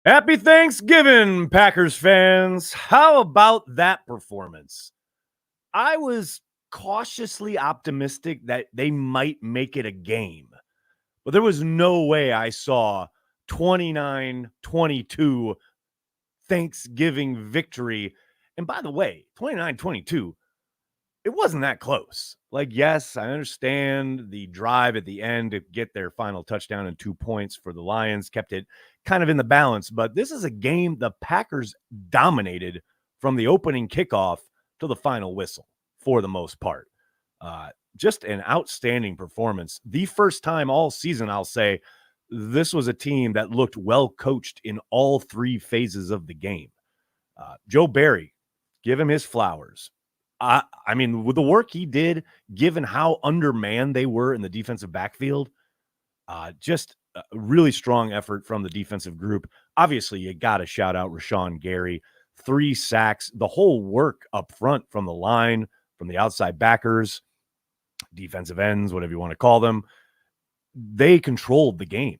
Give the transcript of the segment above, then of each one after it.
Happy Thanksgiving, Packers fans. How about that performance? I was cautiously optimistic that they might make it a game, but there was no way I saw 29-22 Thanksgiving victory. And by the way, 29-22, it wasn't that close. Like, yes, I understand the drive at the end to get their final touchdown and 2 points for the Lions kept it kind of in the balance, but this is a game the Packers dominated from the opening kickoff to the final whistle for the most part. Just an outstanding performance. The first time all season, I'll say, this was a team that looked well coached in all three phases of the game. Joe Barry, give him his flowers. I mean, with the work he did, given how undermanned they were in the defensive backfield, just a really strong effort from the defensive group. Obviously, you got to shout out Rashawn Gary. 3 sacks, the whole work up front from the line, from the outside backers, defensive ends, whatever you want to call them. They controlled the game.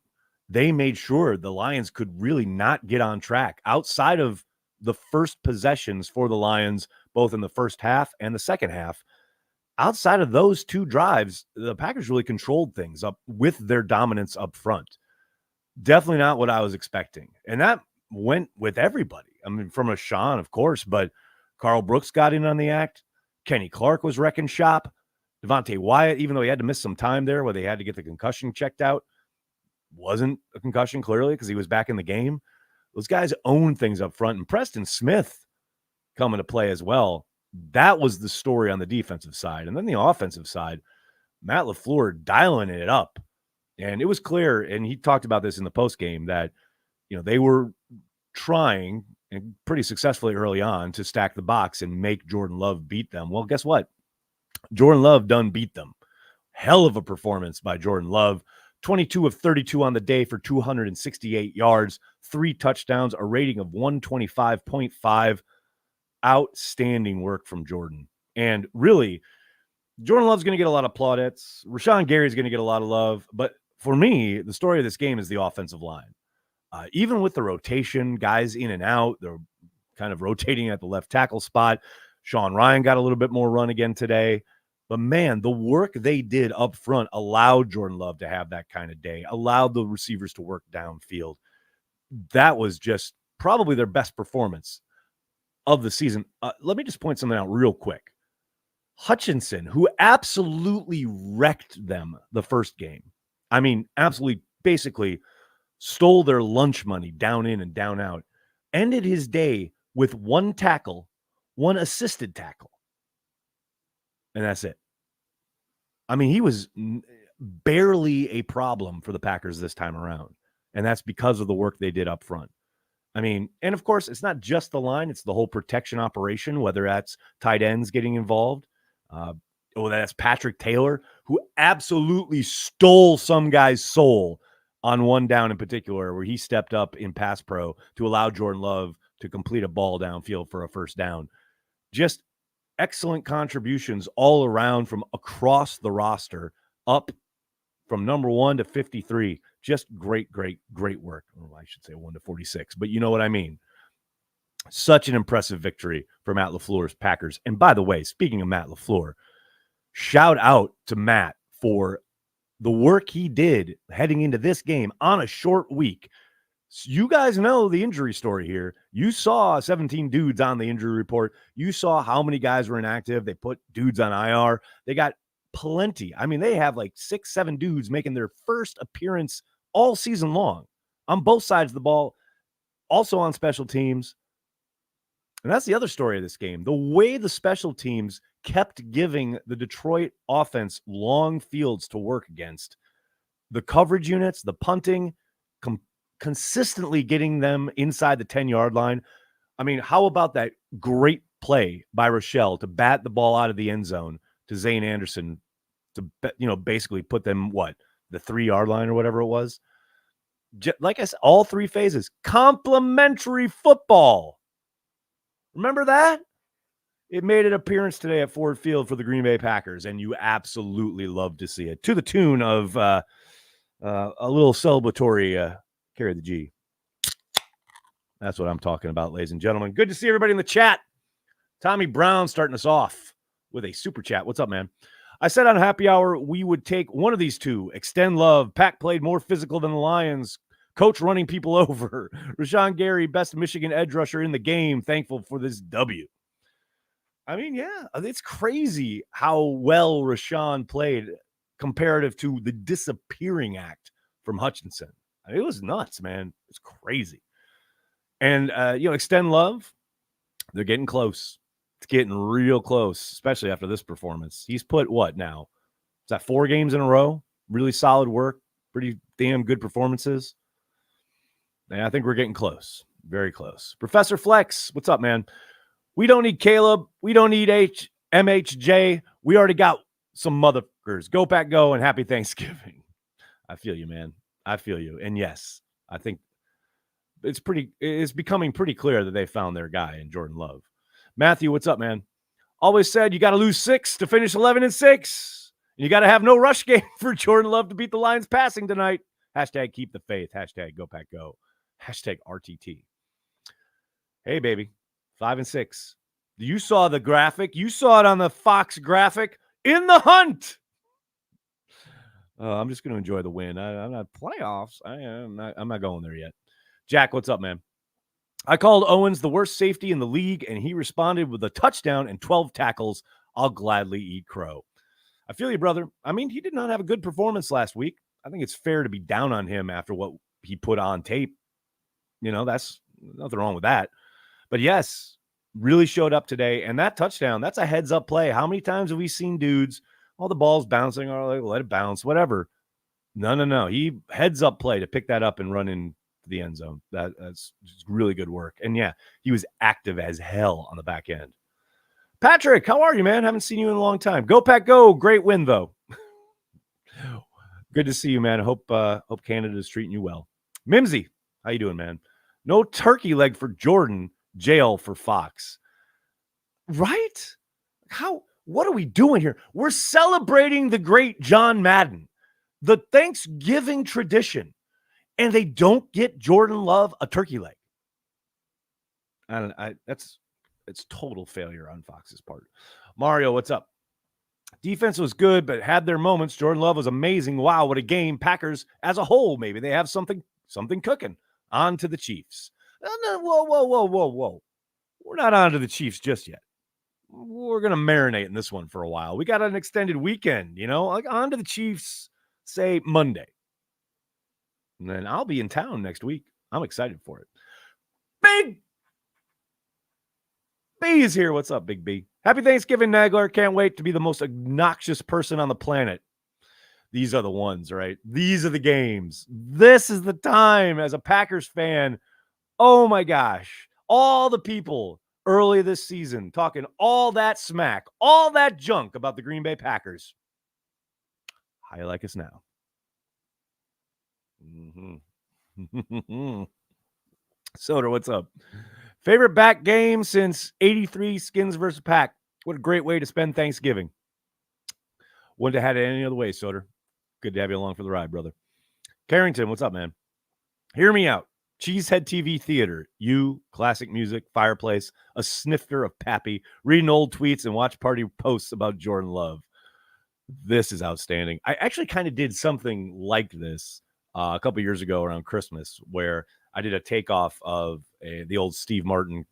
They made sure the Lions could really not get on track outside of the first possessions for the Lions, both in the first half and the second half. Outside of those 2 drives, the Packers really controlled things up with their dominance up front. Definitely not what I was expecting. And that went with everybody. I mean, from Rashawn, of course, but Carl Brooks got in on the act. Kenny Clark was wrecking shop. Devontae Wyatt, even though he had to miss some time there where they had to get the concussion checked out, wasn't a concussion clearly because he was back in the game. Those guys own things up front. And Preston Smith coming to play as well. That was the story on the defensive side. And then the offensive side, Matt LaFleur dialing it up. And it was clear, and he talked about this in the postgame, that they were trying, and pretty successfully early on, to stack the box and make Jordan Love beat them. Well, guess what? Jordan Love done beat them. Hell of a performance by Jordan Love. 22 of 32 on the day for 268 yards, 3 touchdowns, a rating of 125.5. Outstanding work from Jordan. And really, Jordan Love's going to get a lot of plaudits. Rashawn Gary's going to get a lot of love. But for me, the story of this game is the offensive line. Even with the rotation, guys in and out, they're kind of rotating at the left tackle spot. Sean Ryan got a little bit more run again today. But, man, the work they did up front allowed Jordan Love to have that kind of day, allowed the receivers to work downfield. That was just probably their best performance of the season. Let me just point something out real quick. Hutchinson, who absolutely wrecked them the first game. I mean, absolutely, basically stole their lunch money down in and down out, ended his day with 1 tackle, 1 assisted tackle. And that's it. I mean, he was barely a problem for the Packers this time around. And that's because of the work they did up front. I mean, and of course, it's not just the line. It's the whole protection operation, whether that's tight ends getting involved. Or that's Patrick Taylor, who absolutely stole some guy's soul on 1 down in particular, where he stepped up in pass pro to allow Jordan Love to complete a ball downfield for a first down. Just excellent contributions all around from across the roster, up from number 1 to 53. Just great work. Or I should say 1 to 46, but you know what I mean. Such an impressive victory for Matt LaFleur's Packers. And by the way, speaking of Matt LaFleur, shout out to Matt for the work he did heading into this game on a short week. So you guys know the injury story here. You saw 17 dudes on the injury report. You saw how many guys were inactive. They put dudes on IR. They got plenty. I mean, they have like 6-7 dudes making their first appearance all season long on both sides of the ball, also on special teams. And that's the other story of this game. The way the special teams kept giving the Detroit offense long fields to work against, the coverage units, the punting, consistently getting them inside the 10-yard line. I mean, how about that great play by Rochelle to bat the ball out of the end zone to Zane Anderson to, basically put them, the 3-yard line or whatever it was? Like I said, all 3 phases. Complimentary football. Remember that? It made an appearance today at Ford Field for the Green Bay Packers, and you absolutely love to see it. To the tune of a little celebratory carry the G. That's what I'm talking about, ladies and gentlemen. Good to see everybody in the chat. Tommy Brown starting us off with a super chat. What's up, man? I said on happy hour we would take one of these two. Extend love. Pack played more physical than the Lions. Coach running people over. Rashawn Gary, best Michigan edge rusher in the game. Thankful for this W. I mean, yeah, it's crazy how well Rashawn played comparative to the disappearing act from Hutchinson. I mean, it was nuts, man. It's crazy. And, extend love. They're getting close. It's getting real close, especially after this performance. He's put what now? Is that 4 games in a row? Really solid work. Pretty damn good performances. And I think we're getting close. Very close. Professor Flex, what's up, man? We don't need Caleb. We don't need MHJ. We already got some motherfuckers. Go Pack Go and happy Thanksgiving. I feel you, man. I feel you. And yes, I think it's becoming pretty clear that they found their guy in Jordan Love. Matthew, what's up, man? Always said you got to lose 6 to finish 11-6. You got to have no rush game for Jordan Love to beat the Lions passing tonight. Hashtag keep the faith. Hashtag Go Pack Go. Hashtag RTT. Hey, baby. 5-6. You saw the graphic. You saw it on the Fox graphic. In the hunt. I'm just going to enjoy the win. I'm not playoffs. I'm not going there yet. Jack, what's up, man? I called Owens the worst safety in the league, and he responded with a touchdown and 12 tackles. I'll gladly eat crow. I feel you, brother. I mean, he did not have a good performance last week. I think it's fair to be down on him after what he put on tape. That's nothing wrong with that. But yes, really showed up today. And that touchdown, that's a heads-up play. How many times have we seen dudes, all the balls bouncing, or like, let it bounce, whatever. No. He heads-up play to pick that up and run in the end zone. That's just really good work. And yeah, he was active as hell on the back end. Patrick, how are you, man? Haven't seen you in a long time. Go Pack Go. Great win, though. Good to see you, man. Hope Canada's treating you well. Mimsy, how you doing, man? No turkey leg for Jordan. Jail for Fox. Right? What are we doing here? We're celebrating the great John Madden, the Thanksgiving tradition, and they don't get Jordan Love a turkey leg. It's total failure on Fox's part. Mario, what's up? Defense was good, but had their moments. Jordan Love was amazing. Wow, what a game. Packers as a whole, maybe they have something cooking. On to the Chiefs. Whoa. We're not on to the Chiefs just yet. We're going to marinate in this one for a while. We got an extended weekend, like on to the Chiefs, say Monday. And then I'll be in town next week. I'm excited for it. Big B is here. What's up, Big B? Happy Thanksgiving, Nagler. Can't wait to be the most obnoxious person on the planet. These are the ones, right? These are the games. This is the time as a Packers fan. Oh, my gosh. All the people early this season talking all that smack, all that junk about the Green Bay Packers. How you like us now? Soda, what's up? Favorite back game since 83 Skins versus Pack. What a great way to spend Thanksgiving. Wouldn't have had it any other way, Soda. Good to have you along for the ride, brother. Carrington, what's up, man? Hear me out. Cheesehead TV Theater. You, classic music, fireplace, a snifter of Pappy, reading old tweets and watch party posts about Jordan Love. This is outstanding. I actually kind of did something like this a couple years ago around Christmas, where I did a takeoff of the old Steve Martin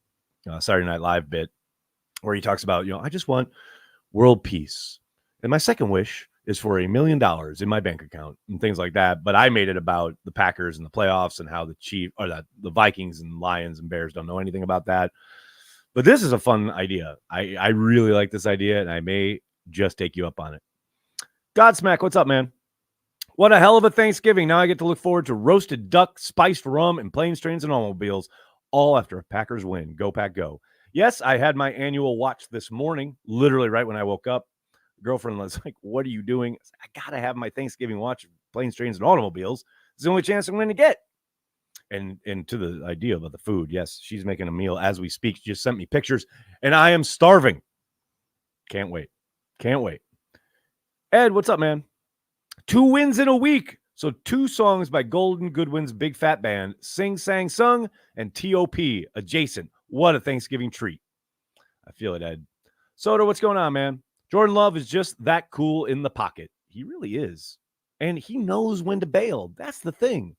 Saturday Night Live bit, where he talks about, I just want world peace. And my second wish is for $1 million in my bank account and things like that. But I made it about the Packers and the playoffs and how the Vikings and Lions and Bears don't know anything about that. But this is a fun idea. I really like this idea, and I may just take you up on it. Godsmack, what's up, man? What a hell of a Thanksgiving. Now I get to look forward to roasted duck, spiced rum, and planes, trains, and automobiles, all after a Packers win. Go Pack Go. Yes, I had my annual watch this morning, literally right when I woke up. Girlfriend was like, what are you doing? I got to have my Thanksgiving watch of planes, trains, and automobiles. It's the only chance I'm going to get. And to the idea of the food, yes, she's making a meal as we speak. She just sent me pictures, and I am starving. Can't wait. Ed, what's up, man? 2 wins in a week. So 2 songs by Golden Goodwin's Big Fat Band, Sing Sang Sung and T.O.P. Adjacent. What a Thanksgiving treat. I feel it, Ed. Soda, what's going on, man? Jordan Love is just that cool in the pocket. He really is. And he knows when to bail. That's the thing.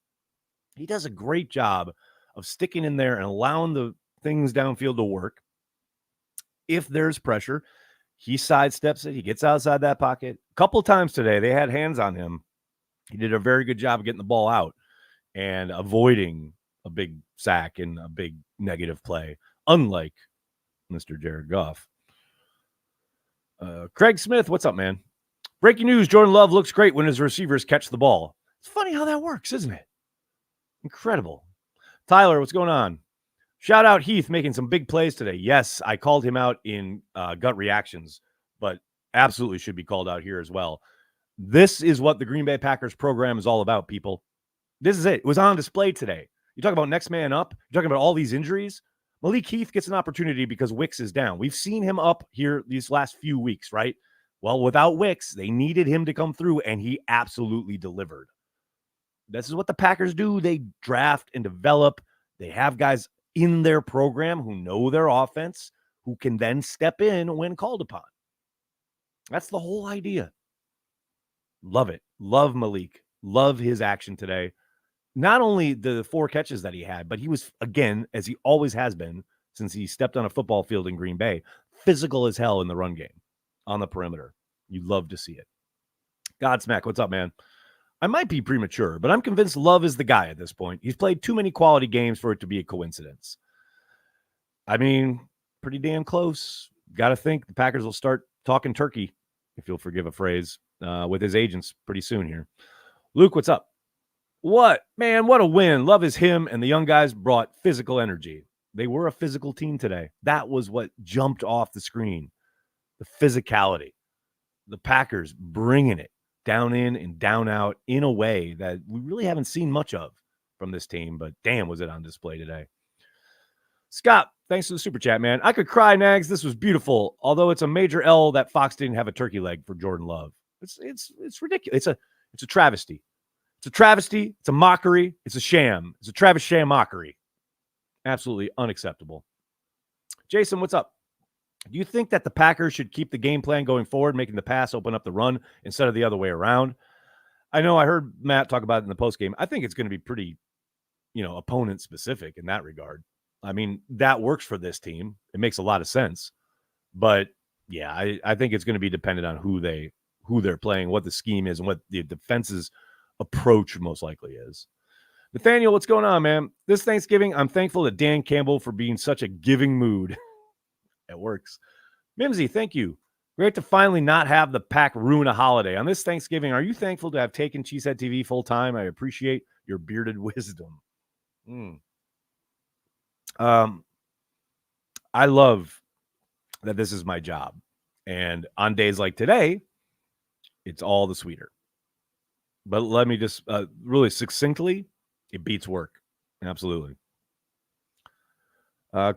He does a great job of sticking in there and allowing the things downfield to work. If there's pressure, he sidesteps it. He gets outside that pocket. A couple of times today, they had hands on him. He did a very good job of getting the ball out and avoiding a big sack and a big negative play, unlike Mr. Jared Goff. Craig Smith, what's up, man? Breaking news, Jordan Love looks great when his receivers catch the ball. It's funny how that works, isn't it? Incredible. Tyler, what's going on? Shout out Heath making some big plays today. Yes, I called him out in gut reactions, but absolutely should be called out here as well. This is what the Green Bay Packers program is all about, people. This is it. It was on display today. You talk about next man up. You're talking about all these injuries. Malik Heath gets an opportunity because Wicks is down. We've seen him up here these last few weeks, right? Well, without Wicks, they needed him to come through, and he absolutely delivered. This is what the Packers do. They draft and develop. They have guys in their program who know their offense, who can then step in when called upon. That's the whole idea. Love it. Love Malik. Love his action today. Not only the 4 catches that he had, but he was, again, as he always has been since he stepped on a football field in Green Bay, physical as hell in the run game on the perimeter. You love to see it. Godsmack, what's up, man? I might be premature, but I'm convinced Love is the guy at this point. He's played too many quality games for it to be a coincidence. I mean, pretty damn close. Got to think the Packers will start talking turkey, if you'll forgive a phrase, with his agents pretty soon here. Luke, what's up? What? Man, what a win. Love is him, and the young guys brought physical energy. They were a physical team today. That was what jumped off the screen. The physicality. The Packers bringing it down in and down out in a way that we really haven't seen much of from this team, but damn, was it on display today. Scott, thanks for the super chat, man. I could cry, Nags. This was beautiful, although it's a major L that Fox didn't have a turkey leg for Jordan Love. It's ridiculous. It's a travesty. It's a travesty. It's a mockery. It's a sham. It's a Travis sham mockery. Absolutely unacceptable. Jason, what's up? Do you think that the Packers should keep the game plan going forward, making the pass open up the run instead of the other way around? I know I heard Matt talk about it in the postgame. I think it's going to be pretty, opponent specific in that regard. I mean, that works for this team. It makes a lot of sense. But yeah, I think it's going to be dependent on who they're playing, what the scheme is, and what the defense's approach most likely is. Nathaniel, what's going on, man? This Thanksgiving, I'm thankful to Dan Campbell for being such a giving mood. It works. Mimsy, thank you. Great to finally not have the Pack ruin a holiday. On this Thanksgiving, are you thankful to have taken Cheesehead TV full time? I appreciate your bearded wisdom. I love that this is my job. And on days like today, it's all the sweeter. But let me just really succinctly, it beats work. Absolutely.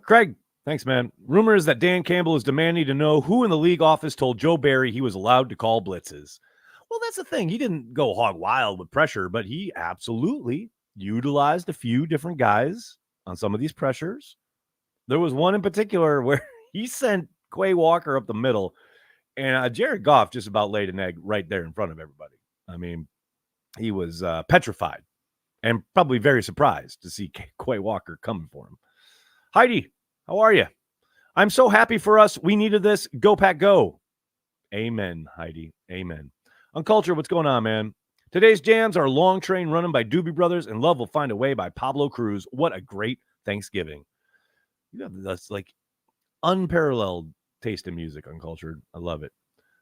Craig, thanks, man. Rumor is that Dan Campbell is demanding to know who in the league office told Joe Barry he was allowed to call blitzes. Well, that's the thing. He didn't go hog wild with pressure, but he absolutely utilized a few different guys on some of these pressures. There was one in particular where he sent Quay Walker up the middle, and Jared Goff just about laid an egg right there in front of everybody. I mean, he was petrified and probably very surprised to see Quay Walker coming for him. Heidi, how are you? I'm so happy for us. We needed this. Go, Pack, go. Amen, Heidi. Amen. Uncultured, what's going on, man? Today's jams are Long Train running by Doobie Brothers and Love Will Find a Way by Pablo Cruz. What a great Thanksgiving. You have this like unparalleled taste in music, Uncultured. I love it.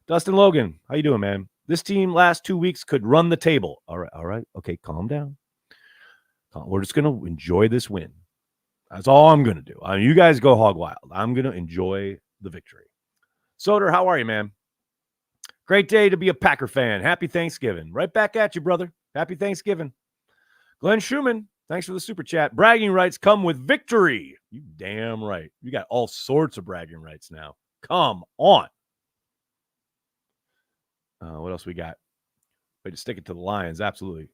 Dustin Logan, how you doing, man? This team last 2 weeks could run the table. All right. Okay, calm down. We're just going to enjoy this win. That's all I'm going to do. You guys go hog wild. I'm going to enjoy the victory. Soder, how are you, man? Great day to be a Packer fan. Happy Thanksgiving. Right back at you, brother. Happy Thanksgiving. Glenn Schumann, thanks for the super chat. Bragging rights come with victory. You damn right. You got all sorts of bragging rights now. Come on. What else we got? Way to stick it to the Lions. Absolutely.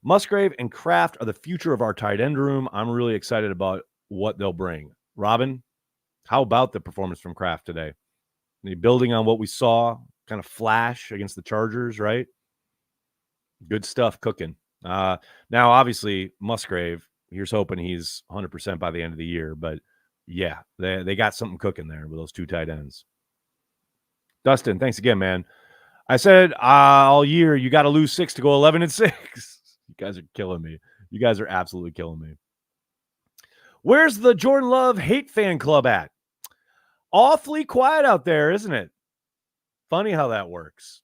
Musgrave and Kraft are the future of our tight end room. I'm really excited about what they'll bring. Robin, how about the performance from Kraft today? Building on what we saw, kind of flash against the Chargers, right? Good stuff cooking. Now, obviously, Musgrave, here's hoping he's 100% by the end of the year. But, yeah, they got something cooking there with those two tight ends. Dustin, thanks again, man. I said all year you got to lose 6 to go 11-6. You guys are killing me. You guys are absolutely killing me. Where's the Jordan Love hate fan club at? Awfully quiet out there, isn't it? Funny how that works.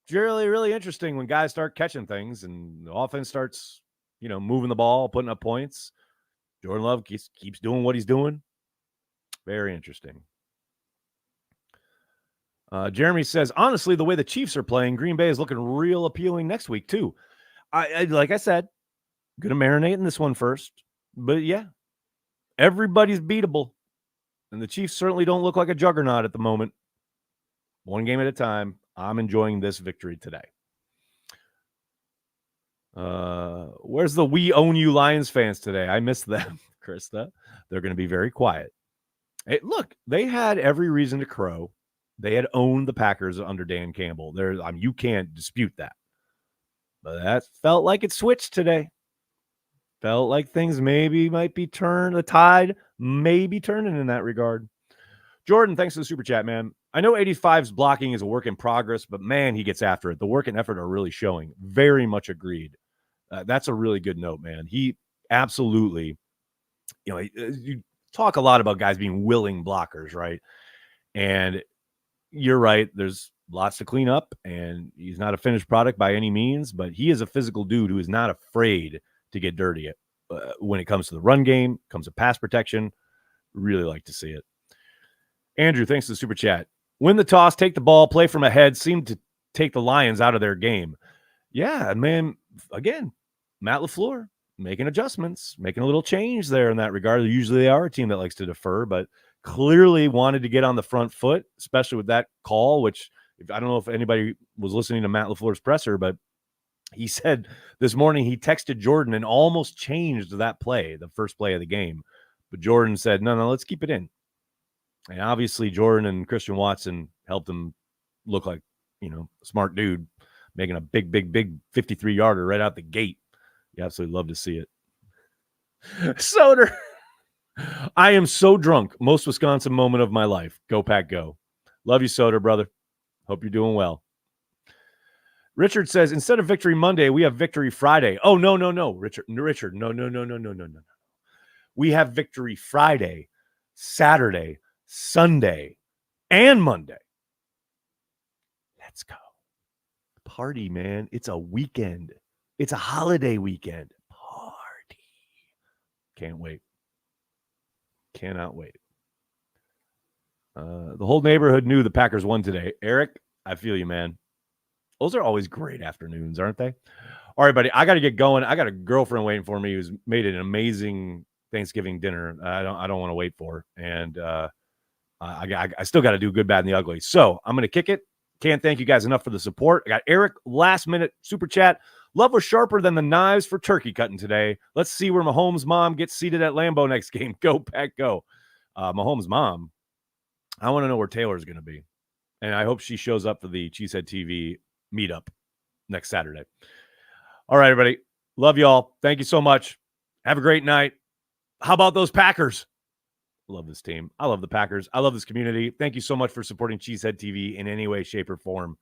It's really, really interesting when guys start catching things and the offense starts, moving the ball, putting up points. Jordan Love keeps doing what he's doing. Very interesting. Jeremy says, honestly, the way the Chiefs are playing, Green Bay is looking real appealing next week, too. I like I said, going to marinate in this one first. But, yeah, everybody's beatable. And the Chiefs certainly don't look like a juggernaut at the moment. One game at a time. I'm enjoying this victory today. Where's the We Own You Lions fans today? I miss them, Krista. They're going to be very quiet. Hey, look, they had every reason to crow. They had owned the Packers under Dan Campbell. You can't dispute that. But that felt like it switched today. Felt like things maybe might be turned. The tide may be turning in that regard. Jordan, thanks for the super chat, man. I know 85's blocking is a work in progress, but, man, he gets after it. The work and effort are really showing. Very much agreed. That's a really good note, man. He absolutely, you talk a lot about guys being willing blockers, right? And you're right. There's lots to clean up, and he's not a finished product by any means, but he is a physical dude who is not afraid to get dirty when it comes to the run game, comes to pass protection. Really like to see it. Andrew, thanks for the super chat. Win the toss, take the ball, play from ahead, seemed to take the Lions out of their game. Yeah, man, again, Matt LaFleur making adjustments, making a little change there in that regard. Usually they are a team that likes to defer, but clearly wanted to get on the front foot, especially with that call, which I don't know if anybody was listening to Matt LaFleur's presser, but he said this morning he texted Jordan and almost changed that play, the first play of the game. But Jordan said, no, let's keep it in. And obviously Jordan and Christian Watson helped him look like, a smart dude, making a big 53-yarder right out the gate. You absolutely love to see it. Soder. I am so drunk. Most Wisconsin moment of my life. Go Pack Go. Love you, Soder, brother. Hope you're doing well. Richard says, instead of Victory Monday, we have Victory Friday. Oh, no, Richard, no. We have Victory Friday, Saturday, Sunday, and Monday. Let's go. Party, man. It's a weekend. It's a holiday weekend. Party. Can't wait. Cannot wait. The whole neighborhood knew the Packers won today. Eric, I feel you, man. Those are always great afternoons, aren't they? All right, buddy. I got to get going. I got a girlfriend waiting for me who's made an amazing Thanksgiving dinner. I don't want to wait for, and I still got to do good, bad, and the ugly. So I'm going to kick it. Can't thank you guys enough for the support. I got Eric, last minute super chat. Love was sharper than the knives for turkey cutting today. Let's see where Mahomes' mom gets seated at Lambeau next game. Go, Pack, go. Mahomes' mom, I want to know where Taylor's going to be. And I hope she shows up for the Cheesehead TV meetup next Saturday. All right, everybody. Love y'all. Thank you so much. Have a great night. How about those Packers? Love this team. I love the Packers. I love this community. Thank you so much for supporting Cheesehead TV in any way, shape, or form.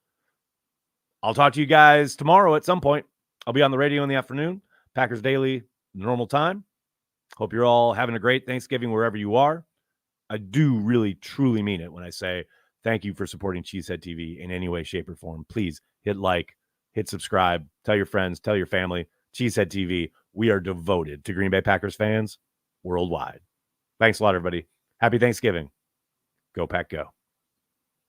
I'll talk to you guys tomorrow at some point. I'll be on the radio in the afternoon. Packers Daily, normal time. Hope you're all having a great Thanksgiving wherever you are. I do really, truly mean it when I say thank you for supporting Cheesehead TV in any way, shape, or form. Please hit like, hit subscribe, tell your friends, tell your family. Cheesehead TV, we are devoted to Green Bay Packers fans worldwide. Thanks a lot, everybody. Happy Thanksgiving. Go Pack Go.